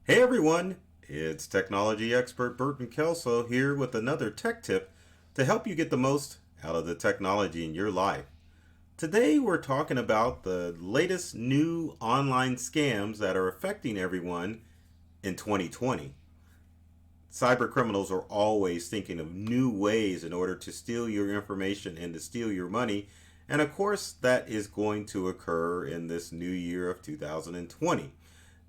Hey everyone, it's technology expert Burton Kelso here with another tech tip to help you get the most out of the technology in your life. Today we're talking about the latest new online scams that are affecting everyone in 2020. Cyber criminals are always thinking of new ways in order to steal your information and to steal your money, and of course that is going to occur in this new year of 2020.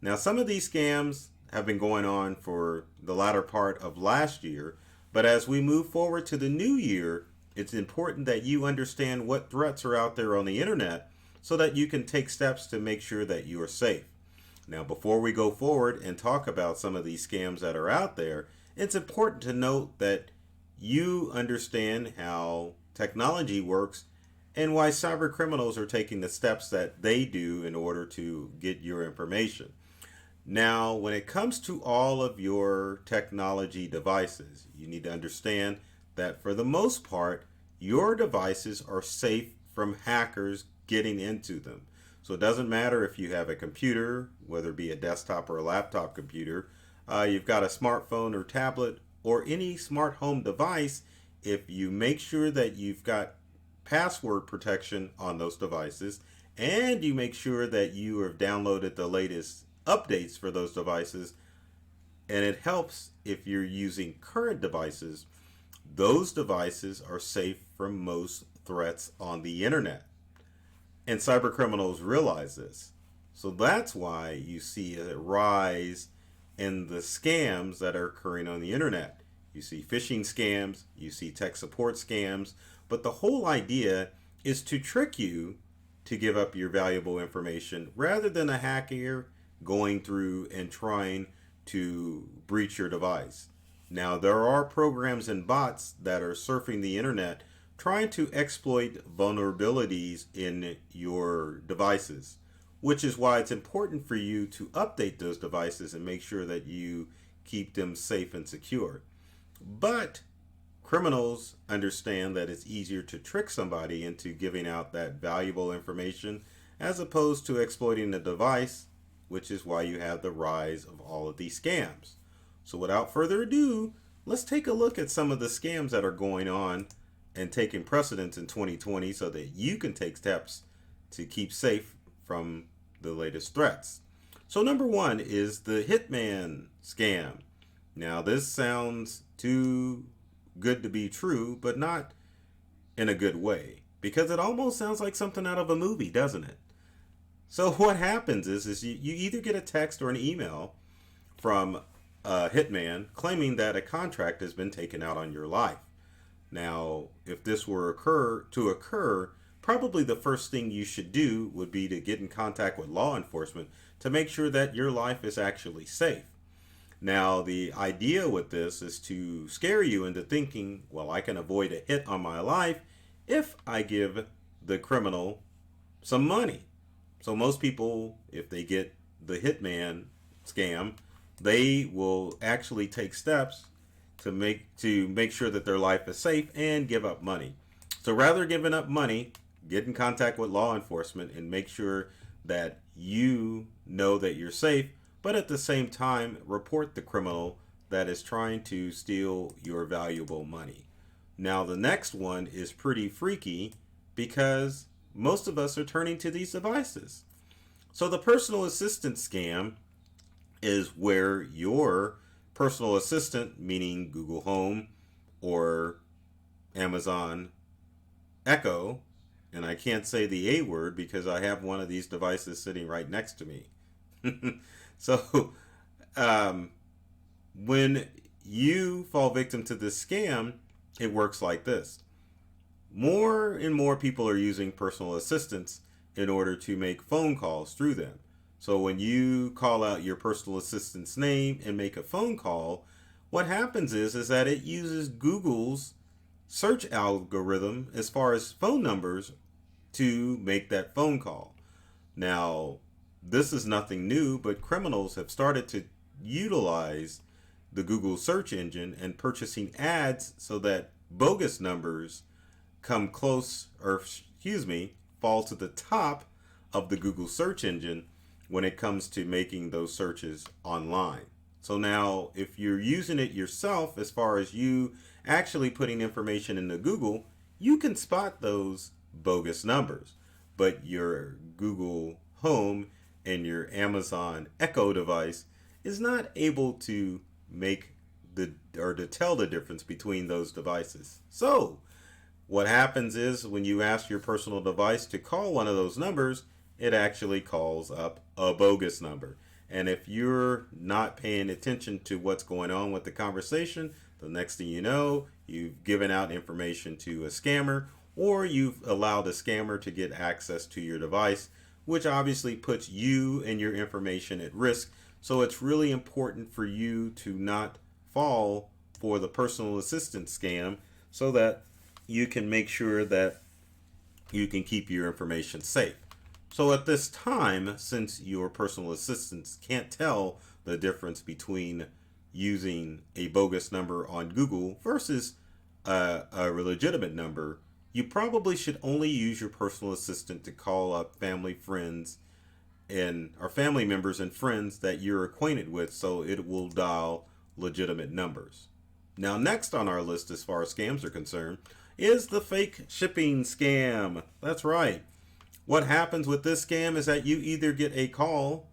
Now, some of these scams have been going on for the latter part of last year, but as we move forward to the new year, it's important that you understand what threats are out there on the internet so that you can take steps to make sure that you are safe. Now, before we go forward and talk about some of these scams that are out there, it's important to note that you understand how technology works and why cyber criminals are taking the steps that they do in order to get your information. Now, when it comes to all of your technology devices, you need to understand that for the most part, your devices are safe from hackers getting into them. So it doesn't matter if you have a computer, whether it be a desktop or a laptop computer, you've got a smartphone or tablet, or any smart home device. If you make sure that you've got password protection on those devices and you make sure that you have downloaded the latest updates for those devices, and it helps if you're using current devices, those devices are safe from most threats on the internet. And cyber criminals realize this. So that's why you see a rise in the scams that are occurring on the internet. You see phishing scams, you see tech support scams, but the whole idea is to trick you to give up your valuable information rather than a hacker going through and trying to breach your device. Now, there are programs and bots that are surfing the internet trying to exploit vulnerabilities in your devices, which is why it's important for you to update those devices and make sure that you keep them safe and secure. But criminals understand that it's easier to trick somebody into giving out that valuable information as opposed to exploiting the device, which is why you have the rise of all of these scams. So without further ado, let's take a look at some of the scams that are going on and taking precedence in 2020 so that you can take steps to keep safe from the latest threats. So number one is the Hitman Scam. Now this sounds too good to be true, but not in a good way, because it almost sounds like something out of a movie, doesn't it? So what happens is you either get a text or an email from a hitman claiming that a contract has been taken out on your life. Now, if this were to occur, probably the first thing you should do would be to get in contact with law enforcement to make sure that your life is actually safe. Now, the idea with this is to scare you into thinking, well, I can avoid a hit on my life if I give the criminal some money. So most people, if they get the Hitman scam, they will actually take steps to make sure that their life is safe and give up money. So rather giving up money, get in contact with law enforcement and make sure that you know that you're safe, but at the same time report the criminal that is trying to steal your valuable money. Now the next one is pretty freaky because most of us are turning to these devices. So the personal assistant scam is where your personal assistant, meaning Google Home or Amazon Echo, and I can't say the A word because I have one of these devices sitting right next to me. So when you fall victim to this scam, it works like this. More and more people are using personal assistants in order to make phone calls through them. So when you call out your personal assistant's name and make a phone call, what happens is that it uses Google's search algorithm as far as phone numbers to make that phone call. Now, this is nothing new, but criminals have started to utilize the Google search engine and purchasing ads so that bogus numbers come close, or excuse me, fall to the top of the Google search engine, when it comes to making those searches online. So now, if you're using it yourself, as far as you actually putting information into Google, you can spot those bogus numbers. But your Google Home and your Amazon Echo device is not able to make to tell the difference between those devices. So, what happens is when you ask your personal device to call one of those numbers, it actually calls up a bogus number. And if you're not paying attention to what's going on with the conversation, the next thing you know, you've given out information to a scammer, or you've allowed a scammer to get access to your device, which obviously puts you and your information at risk. So it's really important for you to not fall for the personal assistant scam so that you can make sure that you can keep your information safe. So at this time, since your personal assistants can't tell the difference between using a bogus number on Google versus a legitimate number, you probably should only use your personal assistant to call up family, friends, and or family members and friends that you're acquainted with, so it will dial legitimate numbers. Now, next on our list as far as scams are concerned is the fake shipping scam. That's right. What happens with this scam is that you either get a call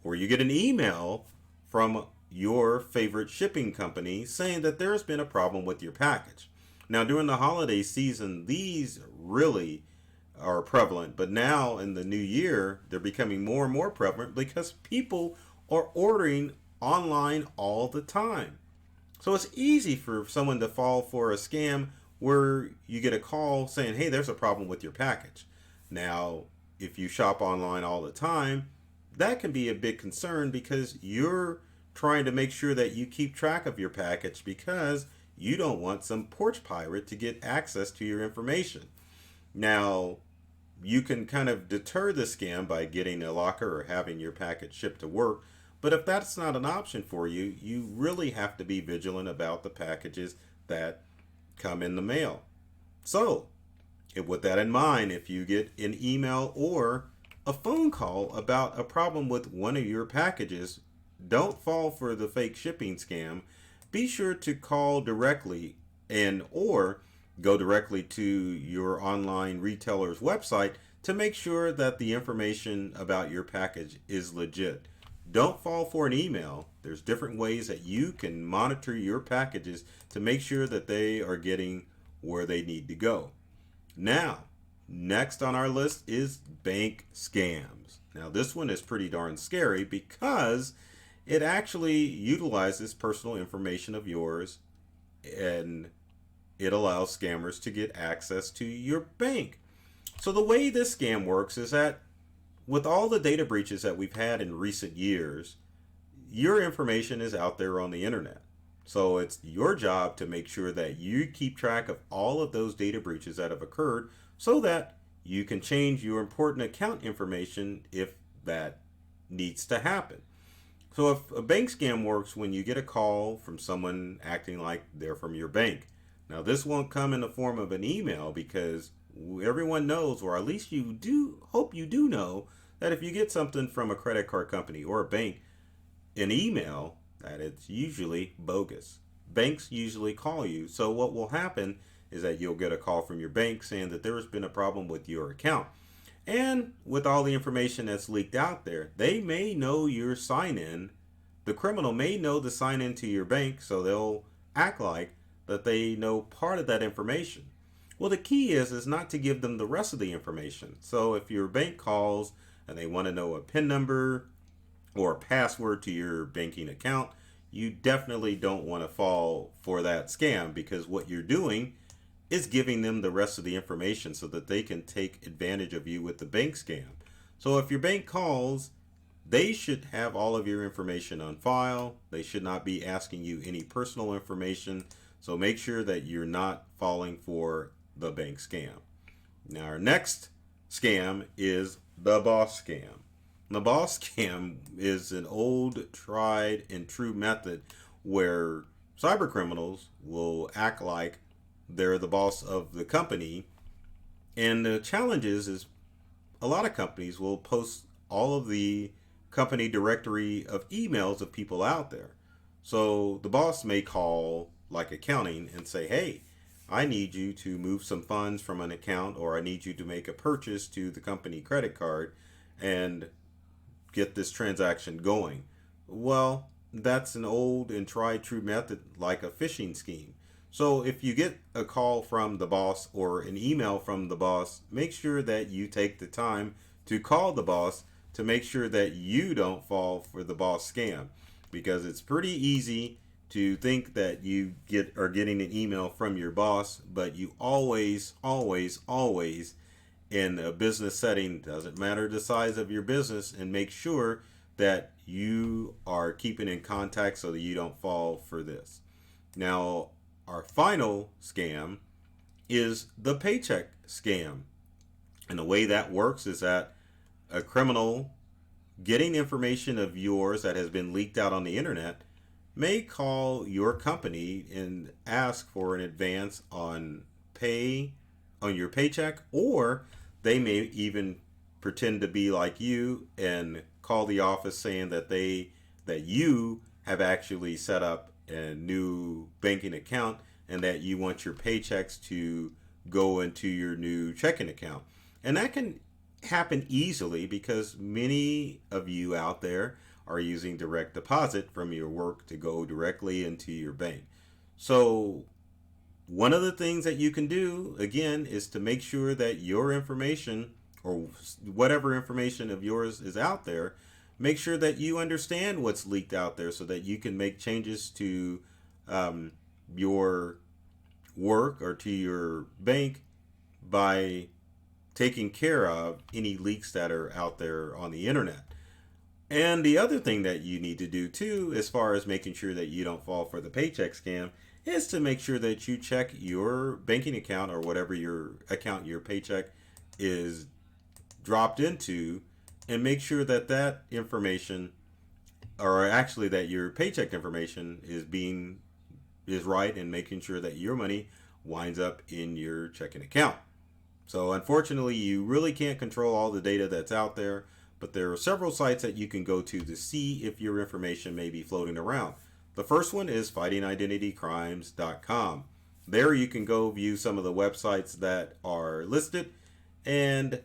or you get an email from your favorite shipping company saying that there's been a problem with your package. Now, during the holiday season, these really are prevalent, but now in the new year, they're becoming more and more prevalent because people are ordering online all the time. So it's easy for someone to fall for a scam where you get a call saying, hey, there's a problem with your package. Now, if you shop online all the time, that can be a big concern because you're trying to make sure that you keep track of your package because you don't want some porch pirate to get access to your information. Now, you can kind of deter the scam by getting a locker or having your package shipped to work. But if that's not an option for you, you really have to be vigilant about the packages that come in the mail. So, with that in mind, if you get an email or a phone call about a problem with one of your packages, don't fall for the fake shipping scam. Be sure to call directly and or go directly to your online retailer's website to make sure that the information about your package is legit. Don't fall for an email. There's different ways that you can monitor your packages to make sure that they are getting where they need to go. Now, next on our list is bank scams. Now, this one is pretty darn scary because it actually utilizes personal information of yours and it allows scammers to get access to your bank. So the way this scam works is that with all the data breaches that we've had in recent years, your information is out there on the internet. So it's your job to make sure that you keep track of all of those data breaches that have occurred so that you can change your important account information if that needs to happen. So if a bank scam works when you get a call from someone acting like they're from your bank. Now this won't come in the form of an email because everyone knows, or at least you do hope you do know, that if you get something from a credit card company or a bank, an email, that it's usually bogus. Banks usually call you. So what will happen is that you'll get a call from your bank saying that there's been a problem with your account. And with all the information that's leaked out there, they may know your sign in. The criminal may know the sign in to your bank, so they'll act like that they know part of that information. Well, the key is not to give them the rest of the information. So if your bank calls and they want to know a PIN number or a password to your banking account, you definitely don't want to fall for that scam because what you're doing is giving them the rest of the information so that they can take advantage of you with the bank scam. So if your bank calls, they should have all of your information on file. They should not be asking you any personal information. So make sure that you're not falling for the bank scam. Now our next scam is the boss scam. The boss scam is an old, tried, and true method where cyber criminals will act like they're the boss of the company. And the challenge is a lot of companies will post all of the company directory of emails of people out there. So the boss may call like accounting and say, hey, I need you to move some funds from an account, or I need you to make a purchase to the company credit card and get this transaction going. Well, that's an old and tried true method like a phishing scheme. So if you get a call from the boss or an email from the boss, make sure that you take the time to call the boss to make sure that you don't fall for the boss scam, because it's pretty easy to think that you are getting an email from your boss, but you always in a business setting, doesn't matter the size of your business, and make sure that you are keeping in contact so that you don't fall for this. Now, our final scam is the paycheck scam. And the way that works is that a criminal getting information of yours that has been leaked out on the internet may call your company and ask for an advance on your paycheck, or they may even pretend to be like you and call the office saying that you have actually set up a new banking account and that you want your paychecks to go into your new checking account. And that can happen easily because many of you out there are using direct deposit from your work to go directly into your bank. So one of the things that you can do, again, is to make sure that your information, or whatever information of yours is out there, make sure that you understand what's leaked out there so that you can make changes to your work or to your bank by taking care of any leaks that are out there on the internet. And the other thing that you need to do too, as far as making sure that you don't fall for the paycheck scam, is to make sure that you check your banking account or whatever your account your paycheck is dropped into, and make sure that that information, or actually that your paycheck information is right, and making sure that your money winds up in your checking account. So unfortunately, you really can't control all the data that's out there, but there are several sites that you can go to see if your information may be floating around. The first one is fightingidentitycrimes.com. There you can go view some of the websites that are listed and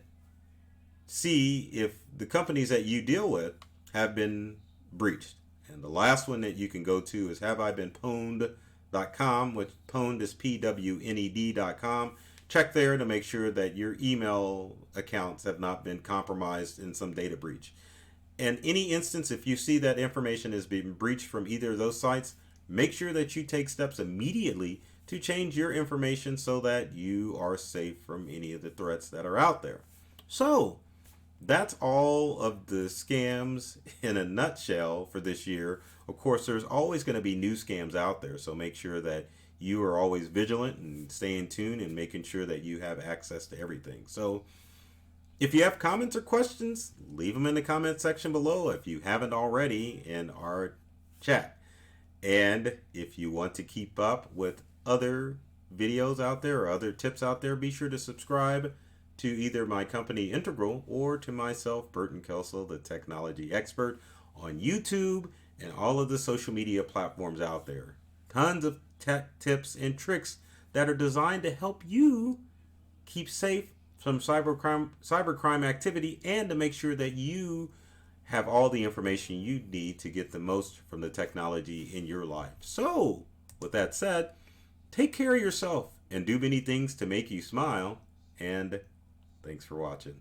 see if the companies that you deal with have been breached. And the last one that you can go to is haveibeenpwned.com, which pwned is pwned.com. Check there to make sure that your email accounts have not been compromised in some data breach. In any instance, if you see that information has been breached from either of those sites, make sure that you take steps immediately to change your information so that you are safe from any of the threats that are out there. So, that's all of the scams in a nutshell for this year. Of course, there's always going to be new scams out there, so make sure that you are always vigilant and staying tuned and making sure that you have access to everything. So if you have comments or questions, leave them in the comment section below if you haven't already in our chat. And if you want to keep up with other videos out there or other tips out there, be sure to subscribe to either my company Integral or to myself, Burton Kelso, the technology expert, on YouTube and all of the social media platforms out there. Tons of tech tips and tricks that are designed to help you keep safe from cybercrime activity, and to make sure that you have all the information you need to get the most from the technology in your life. So, with that said, take care of yourself and do many things to make you smile, and thanks for watching.